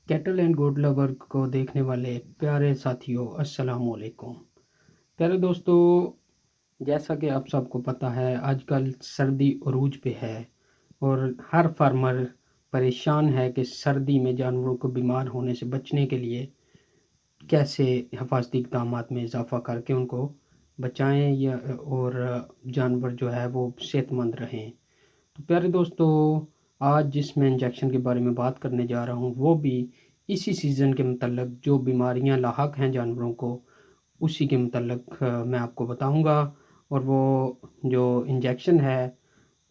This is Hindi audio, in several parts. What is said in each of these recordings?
कैटल एंड गोट लवर को देखने वाले प्यारे साथियों, अस्सलाम वालेकुम। प्यारे दोस्तों, जैसा कि आप सबको पता है, आजकल सर्दी अरूज पे है और हर फार्मर परेशान है कि सर्दी में जानवरों को बीमार होने से बचने के लिए कैसे हिफाजती इक़दामात में इजाफ़ा करके उनको बचाएं या और जानवर जो है वो सेहतमंद रहें। तो प्यारे दोस्तों, आज जिस मैं इंजेक्शन के बारे में बात करने जा रहा हूँ वो भी इसी सीज़न के मतलब जो बीमारियाँ लाहक हैं जानवरों को, उसी के मतलब मैं आपको बताऊँगा। और वो जो इंजेक्शन है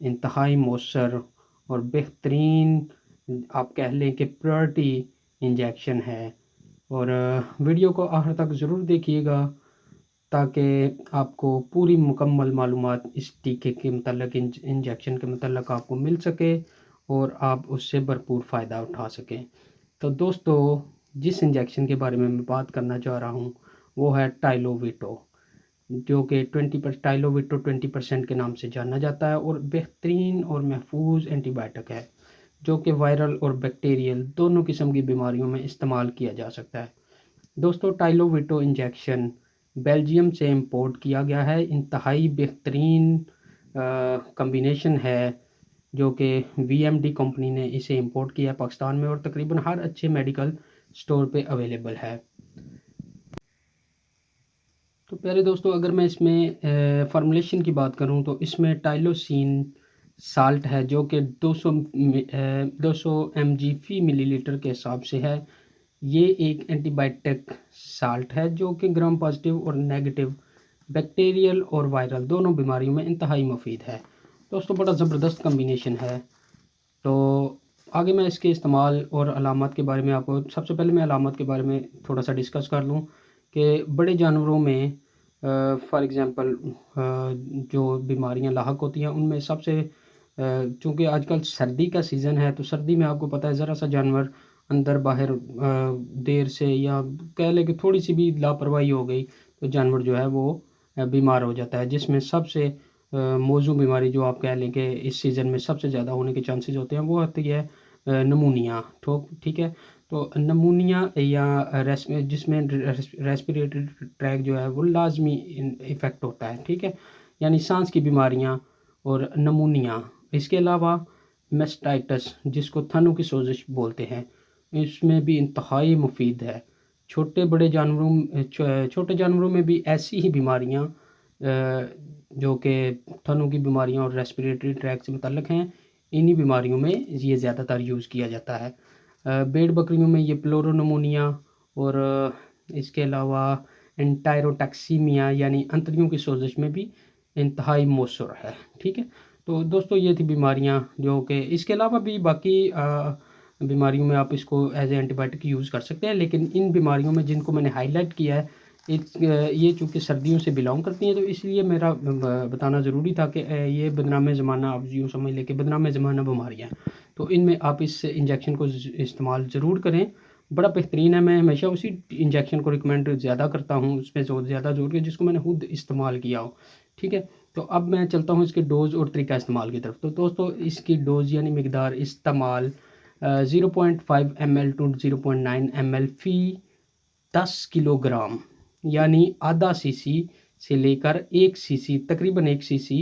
इंतहाई मौसर और बेहतरीन, आप कह लें कि प्रायोरिटी इंजेक्शन है। और वीडियो को आखिर तक ज़रूर देखिएगा ताकि आपको पूरी मुकम्मल मालूमात इस टीके के मतलब इंजेक्शन के मतलब आपको मिल सके और आप उससे भरपूर फ़ायदा उठा सकें। तो दोस्तों, जिस इंजेक्शन के बारे में मैं बात करना चाह रहा हूँ वो है टाइलोविटो, जो कि 20% के नाम से जाना जाता है और बेहतरीन और महफूज एंटीबायोटिक है जो कि वायरल और बैक्टीरियल दोनों किस्म की बीमारियों में इस्तेमाल किया जा सकता है। दोस्तों, टाइलोविटो इंजेक्शन बेल्जियम से इंपोर्ट किया गया है। इंतहाई बेहतरीन कम्बिनेशन है जो कि वीएमडी कंपनी ने इसे इंपोर्ट किया है पाकिस्तान में और तकरीबन हर अच्छे मेडिकल स्टोर पे अवेलेबल है। तो प्यारे दोस्तों, अगर मैं इसमें फार्मूलेशन की बात करूं तो इसमें टाइलोसिन साल्ट है जो कि 200 mg फी मिलीलीटर के हिसाब से है। ये एक एंटीबायोटिक साल्ट है जो कि ग्राम पॉजिटिव और नेगेटिव बैक्टीरियल और वायरल दोनों बीमारियों में इंतहाई मुफीद है। दोस्तों, बड़ा ज़बरदस्त कम्बिनेशन है। तो आगे मैं इसके इस्तेमाल और अलामत के बारे में आपको सबसे पहले मैं अलामत के बारे में थोड़ा सा डिस्कस कर लूँ कि बड़े जानवरों में फॉर एग्ज़ाम्पल जो बीमारियां लाहक होती हैं उनमें सबसे चूँकि आजकल सर्दी का सीज़न है तो सर्दी में आपको पता है ज़रा सा जानवर अंदर बाहर देर से या कह लें कि थोड़ी सी भी लापरवाही हो गई तो जानवर जो है वो बीमार हो जाता है, जिसमें सबसे मौजू बीमारी जो आप कह लें कि इस सीज़न में सबसे ज़्यादा होने के चांसेस होते हैं वो होती है नमूनिया। ठीक है। तो नमूनिया या जिसमें रेस्पिरेटरी ट्रैक जो है वो लाजमी इफ़ेक्ट होता है। ठीक है, यानी सांस की बीमारियां और नमूनिया। इसके अलावा मेस्टाइटस जिसको थनों की सोजिश बोलते हैं, इसमें भी इंतहाई मुफीद है। छोटे जानवरों में भी ऐसी ही बीमारियां जो कि थनों की बीमारियां और रेस्पिरेटरी ट्रैक से मुतल्लिक हैं, इन्हीं बीमारियों में ये ज़्यादातर यूज़ किया जाता है। भेड़ बकरियों में ये प्लोरोनमोनिया और इसके अलावा एंटायरोटैक्सीमिया यानी अंतड़ियों की सोजिश में भी इंतहाई मौसर है। ठीक है। तो दोस्तों, ये थी बीमारियां जो कि इसके अलावा भी बाकी बीमारियों में आप इसको एज ए एंटीबायोटिक यूज़ कर सकते हैं, लेकिन इन बीमारियों में जिनको मैंने हाईलाइट किया है ये चूँकि सर्दियों से बिलोंग करती हैं तो इसलिए मेरा बताना ज़रूरी था कि ये बदनाम ज़माना, आप यूँ समझ लें कि बदनाम ज़माना बीमारियाँ, तो इनमें आप इस इंजेक्शन को इस्तेमाल ज़रूर करें। बड़ा बेहतरीन है। मैं हमेशा उसी इंजेक्शन को रिकमेंड ज़्यादा करता हूँ, उसमें ज़्यादा जोर के जिसको मैंने खुद इस्तेमाल किया हो। ठीक है। तो अब मैं चलता हूँ इसके डोज़ और तरीका इस्तेमाल की तरफ। तो दोस्तों, इसकी डोज़ यानी मिकदार इस्तेमाल 0.5 ml टू 0.9 ml फ़ी 10 किलोग्राम यानी आधा सीसी से लेकर 1 सीसी, तकरीबन 1 सीसी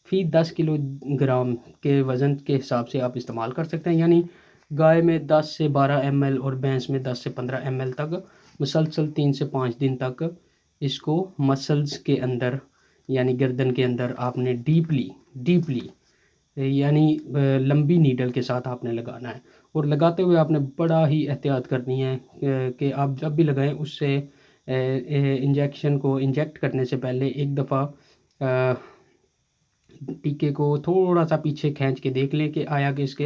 फ़ी 10 किलोग्राम के वज़न के हिसाब से आप इस्तेमाल कर सकते हैं। यानी गाय में 10 से 12 ml और भैंस में 10 से 15 ml तक मुसलसल 3 से 5 दिन तक इसको मसल्स के अंदर यानी गर्दन के अंदर आपने डीपली यानी लंबी नीडल के साथ आपने लगाना है। और लगाते हुए आपने बड़ा ही एहतियात करनी है कि आप जब भी लगाएं उससे इंजेक्शन को इंजेक्ट करने से पहले एक दफ़ा टीके को थोड़ा सा पीछे खींच के देख लें कि आया कि इसके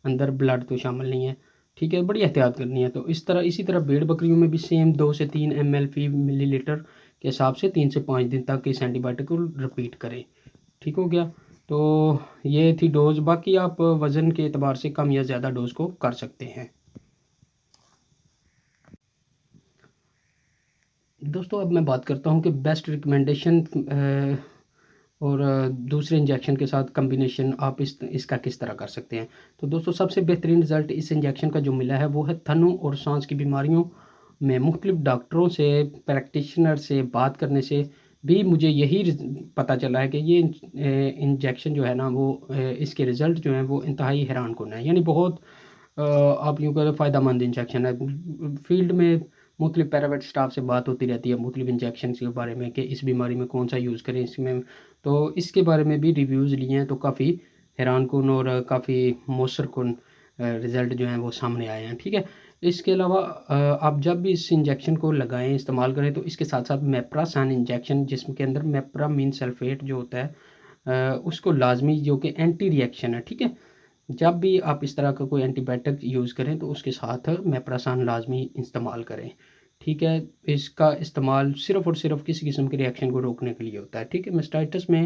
अंदर ब्लड तो शामिल नहीं है। ठीक है, बड़ी एहतियात करनी है। तो इसी तरह भेड़ बकरियों में भी सेम 2 से 3 ml फ़ी मिलीलीटर के हिसाब से 3 से 5 दिन तक इस एंटीबायोटिक को रिपीट करें। ठीक हो गया। तो ये थी डोज़। बाकी आप वज़न के एतबार से कम या ज़्यादा डोज़ को कर सकते हैं। दोस्तों, अब मैं बात करता हूँ कि बेस्ट रिकमेंडेशन और दूसरे इंजेक्शन के साथ कम्बिनेशन आप इसका किस तरह कर सकते हैं। तो दोस्तों सबसे बेहतरीन रिज़ल्ट इस इंजेक्शन का जो मिला है वो है थनों और सांस की बीमारियों में मुख्तलिफ डॉक्टरों से, प्रैक्टिशनर से बात करने से भी मुझे यही पता चला है कि ये इंजेक्शन जो है ना वो इसके रिज़ल्ट जो हैं वो इंतहाई हैरान कुन है, यानी बहुत आप यूँ कहें फ़ायदेमंद इंजेक्शन है। फील्ड में मुख्तलिफ प्राइवेट स्टाफ से बात होती रहती है मुख्तलिफ इंजेक्शन के बारे में कि इस बीमारी में कौन सा यूज़ करें इसमें, तो इसके बारे में भी रिव्यूज़ लिए हैं, तो काफ़ी हैरान कुन और काफ़ी मौसर कुन रिज़ल्ट जो हैं वो सामने आए हैं, ठीक है। इसके अलावा आप जब भी इस इंजेक्शन को लगाएं, इस्तेमाल करें, तो इसके साथ साथ मेप्रासान इंजेक्शन जिसके अंदर मेप्रामीन सल्फेट जो होता है उसको लाजमी, जो कि एंटी रिएक्शन है, ठीक है। जब भी आप इस तरह का कोई एंटीबायोटिक यूज़ करें तो उसके साथ मेप्रासान लाजमी इस्तेमाल करें, ठीक है। इसका इस्तेमाल सिर्फ़ और सिर्फ किसी किस्म के रिएक्शन को रोकने के लिए होता है, ठीक है। मास्टाइटिस में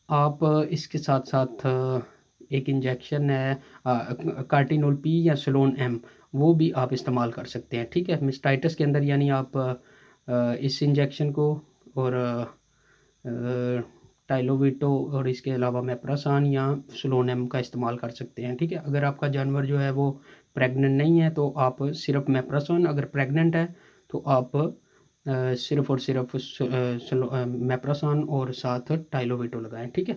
आप इसके साथ साथ एक इंजेक्शन है कार्टिनोल पी या स्लोन एम, वो भी आप इस्तेमाल कर सकते हैं, ठीक है। मास्टाइटिस के अंदर यानी आप इस इंजेक्शन को और टाइलोविटो और इसके अलावा मेप्रासान या स्लोनेम का इस्तेमाल कर सकते हैं, ठीक है। अगर आपका जानवर जो है वो प्रेग्नेंट नहीं है तो आप सिर्फ मेप्रासान, अगर प्रेग्नेंट है तो आप सिर्फ और सिर्फ मेप्रासान और साथ टाइलोविटो लगाएं, ठीक है।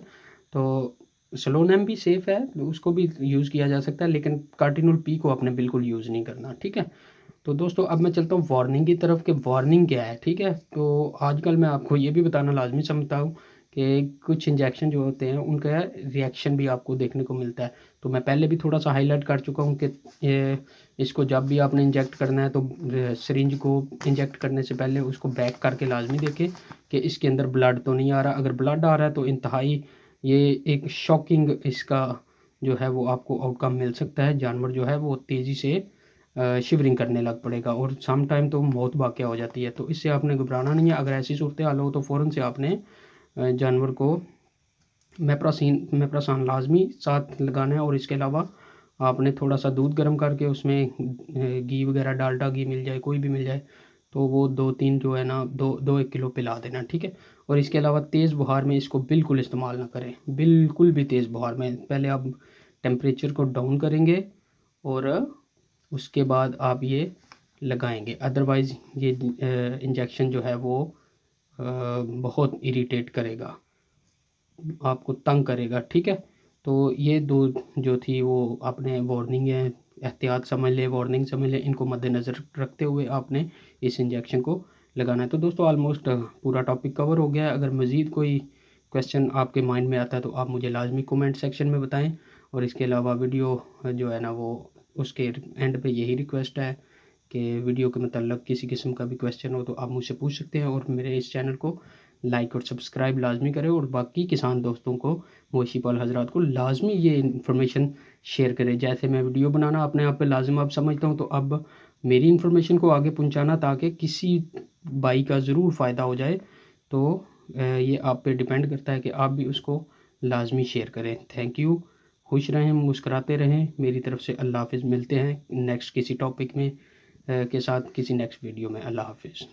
तो स्लोनेम भी सेफ़ है, उसको भी यूज़ किया जा सकता है, लेकिन कार्टिनोल पी को आपने बिल्कुल यूज़ नहीं करना, ठीक है। तो दोस्तों अब मैं चलता हूँ वार्निंग की तरफ कि वार्निंग क्या है, ठीक है। तो आजकल मैं आपको ये भी बताना लाजमी समझता हूँ कि कुछ इंजेक्शन जो होते हैं उनका रिएक्शन भी आपको देखने को मिलता है। तो मैं पहले भी थोड़ा सा हाईलाइट कर चुका हूँ कि इसको जब भी आपने इंजेक्ट करना है तो सिरिंज को इंजेक्ट करने से पहले उसको बैक करके लाजमी देखें कि इसके अंदर ब्लड तो नहीं आ रहा। अगर ब्लड आ रहा है तो इंतहाई ये एक शॉकिंग इसका जो है वो आपको आउटकम मिल सकता है। जानवर जो है वो तेज़ी से शिवरिंग करने लग पड़ेगा और सम टाइम तो मौत वाक़या हो जाती है। तो इससे आपने घबराना नहीं है। अगर ऐसी सूरत हाल हो तो फ़ौरन से आपने जानवर को मेप्रासान लाजमी साथ लगाना है और इसके अलावा आपने थोड़ा सा दूध गर्म करके उसमें घी वगैरह, डालडा घी मिल जाए, कोई भी मिल जाए, तो वो 2-3 जो है ना 1 किलो पिला देना, ठीक है। और इसके अलावा तेज़ बुखार में इसको बिल्कुल इस्तेमाल ना करें, बिल्कुल भी तेज़ बुखार में। पहले आप टेम्परेचर को डाउन करेंगे और उसके बाद आप ये लगाएंगे, अदरवाइज़ ये इंजेक्शन जो है वो बहुत इरिटेट करेगा, आपको तंग करेगा, ठीक है। तो ये 2 जो थी वो आपने वार्निंग है, एहतियात समझ लें, वार्निंग समझ लें, इनको मद्देनज़र रखते हुए आपने इस इंजेक्शन को लगाना है। तो दोस्तों ऑलमोस्ट पूरा टॉपिक कवर हो गया है। अगर मज़ीद कोई क्वेश्चन आपके माइंड में आता है तो आप मुझे लाजमी कमेंट सेक्शन में बताएं। और इसके अलावा वीडियो जो है ना वो उसके एंड पे यही रिक्वेस्ट है कि वीडियो के मतलब किसी किस्म का भी क्वेश्चन हो तो आप मुझसे पूछ सकते हैं और मेरे इस चैनल को लाइक और सब्सक्राइब लाजमी करें और बाकी किसान दोस्तों को, मवेशी पाल हजरात को लाजमी ये इन्फॉर्मेशन शेयर करें। जैसे मैं वीडियो बनाना अपने आप पे लाजिम अब समझता हूँ, तो अब मेरी इन्फॉर्मेशन को आगे पहुँचाना ताकि किसी भाई का ज़रूर फ़ायदा हो जाए, तो ये आप पे डिपेंड करता है कि आप भी उसको लाजमी शेयर करें। Thank you. खुश रहें, मुस्कुराते रहें। मेरी तरफ से अल्लाह हाफ़िज़। मिलते हैं नेक्स्ट किसी टॉपिक में के साथ किसी नेक्स्ट वीडियो में। अल्लाह हाफ़िज़।